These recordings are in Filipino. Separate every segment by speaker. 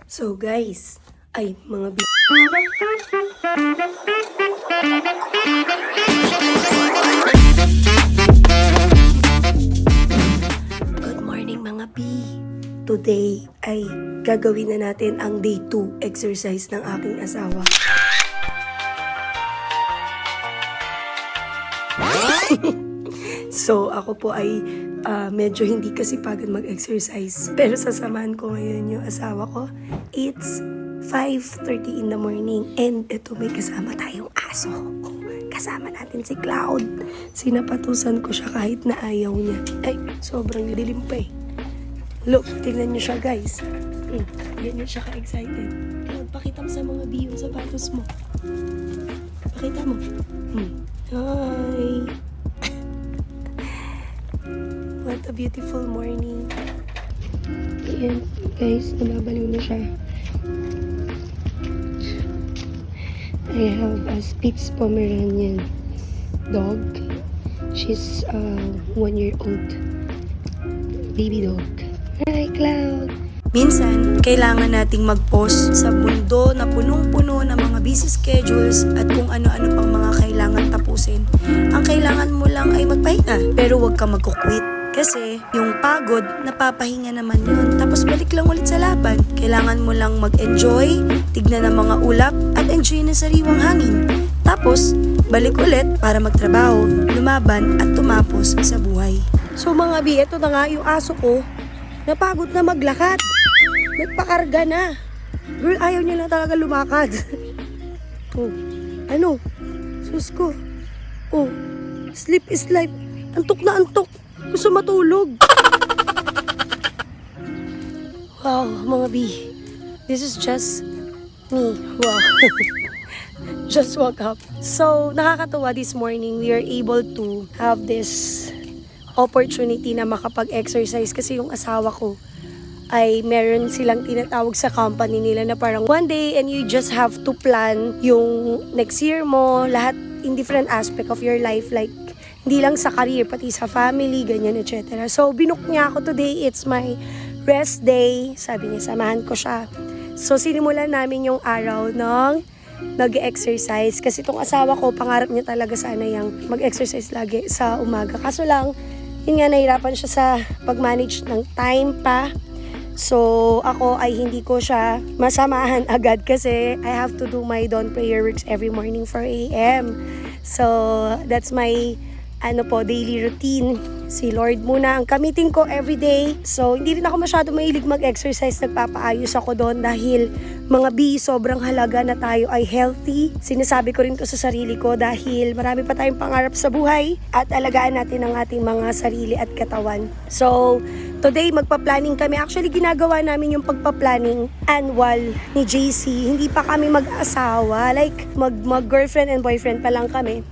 Speaker 1: So guys, ay mga Good morning mga B. Today ay gagawin na natin ang day 2 exercise ng aking asawa. So ako po ay medyo hindi kasi pagod mag-exercise. Pero sasamahan ko ngayon yung asawa ko. It's 5:30 in the morning. And ito may kasama tayong aso. Kasama natin si Cloud. Sinapatusan ko siya kahit na ayaw niya. Ay, sobrang dilim pa eh. Look, tingnan niyo siya guys. Ganyan siya ka-excited. Cloud, pakita mo sa mga B yung sapatos mo. Pakita mo. Hi! What a beautiful morning. Ayan, guys, nababaliw na siya. I have a Spitz Pomeranian dog. She's 1 year old baby dog. Hi, Cloud! Minsan, kailangan nating mag-pause sa mundo na punong-puno ng mga busy schedules at kung ano-ano pang mga kailangan tapusin. Ang kailangan mo lang ay magpahinga, pero huwag ka magkukwit. Kasi yung pagod, napapahinga naman yun. Tapos balik lang ulit sa laban. Kailangan mo lang mag-enjoy, tignan ng mga ulap, at enjoy na sariwang hangin. Tapos, balik ulit para magtrabaho, lumaban, at tumapos sa buhay. So mga bi, ito na nga yung aso ko. Napagod na maglakad. Nagpakarga na. Girl, ayaw niya na talaga lumakad. Oh, ano? Sus ko. Oh, sleep is life. Antok na antok. Gusto matulog. Wow, mga B. This is just me. Wow. Just woke up. So, nakakatuwa this morning. We are able to have this opportunity na makapag-exercise kasi yung asawa ko ay meron silang tinatawag sa company nila na parang one day and you just have to plan yung next year mo, lahat in different aspect of your life, like hindi lang sa career, pati sa family, ganyan, etc. So, binook niya ako today. It's my rest day. Sabi niya, samahan ko siya. So, sinimulan namin yung araw ng nag-exercise. Kasi itong asawa ko, pangarap niya talaga sana yung mag-exercise lagi sa umaga. Kaso lang, yun nga, nahirapan siya sa pag-manage ng time pa. So, ako ay hindi ko siya masamahan agad kasi I have to do my dawn prayer works every morning 4 a.m. So, that's my daily routine. Si Lord muna ang kamitin ko everyday. So, hindi rin ako masyado mahilig mag-exercise. Nagpapaayos ako doon dahil mga B, sobrang halaga na tayo ay healthy. Sinasabi ko rin to sa sarili ko dahil marami pa tayong pangarap sa buhay at alagaan natin ang ating mga sarili at katawan. So, today magpa-planning kami. Actually, ginagawa namin yung pagpa-planning annual ni JC. Hindi pa kami mag-asawa. Like, mag-girlfriend and boyfriend pa lang kami.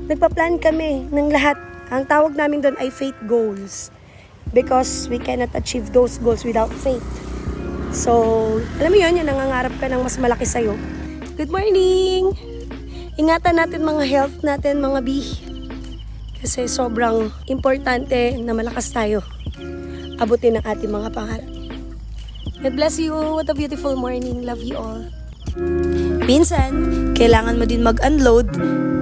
Speaker 1: Nagpa-plan kami ng lahat. Ang tawag namin doon ay faith goals. Because we cannot achieve those goals without faith. So, alam mo yun, nangangarap ka ng mas malaki sa'yo. Good morning! Ingatan natin mga health natin, mga B. Kasi sobrang importante na malakas tayo. Abutin ang ating mga pangarap. God bless you. What a beautiful morning. Love you all. Minsan, kailangan mo din mag-unload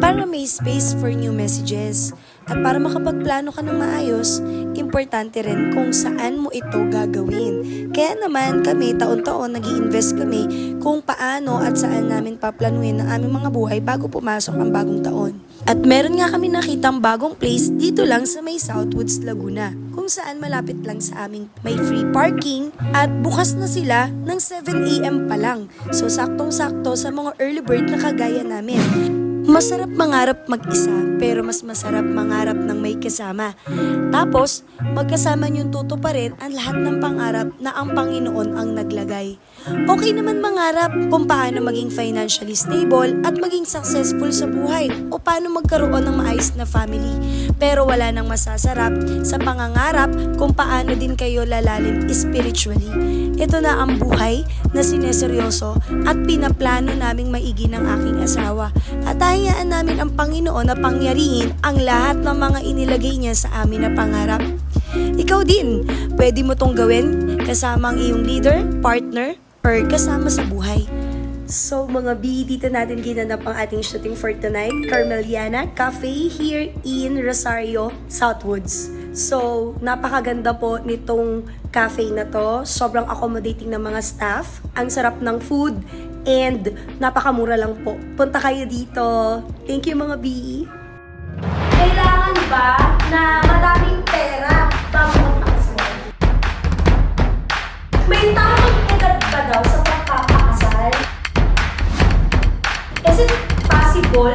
Speaker 1: para may space for new messages. At para makapagplano ka ng maayos, importante rin kung saan mo ito gagawin. Kaya naman kami, taon-taon, nag-i-invest kami kung paano at saan namin paplanuhin ang aming mga buhay bago pumasok ang bagong taon. At meron nga kami nakitang bagong place dito lang sa may Southwoods, Laguna, kung saan malapit lang sa aming may free parking at bukas na sila ng 7 a.m. pa lang. So saktong-sakto sa mga early bird na kagaya namin. Masarap mangarap mag-isa, pero mas masarap mangarap ng may kasama. Tapos, magkasama niyong tutuparin ang lahat ng pangarap na ang Panginoon ang naglagay. Okay naman mangarap kung paano maging financially stable at maging successful sa buhay o paano magkaroon ng maayos na family. Pero wala nang masasarap sa pangangarap kung paano din kayo lalalim spiritually. Ito na ang buhay na sineseryoso at pinaplano naming maigi ng aking asawa. At hayaan namin ang Panginoon na pangyarihin ang lahat ng mga inilagay niya sa amin na pangarap. Ikaw din, pwede mo tong gawin kasama ang iyong leader, partner, or kasama sa buhay. So mga B, dito natin ginanap ang ating shooting for tonight, Carmeliana Cafe here in Rosario, Southwoods. So, napakaganda po nitong cafe na to. Sobrang accommodating ng mga staff. Ang sarap ng food and napakamura lang po. Punta kayo dito. Thank you mga B. Kailangan ba na madaming pera bago magpakasal? May tamang edad ba daw sa pagpapakasal? Is it possible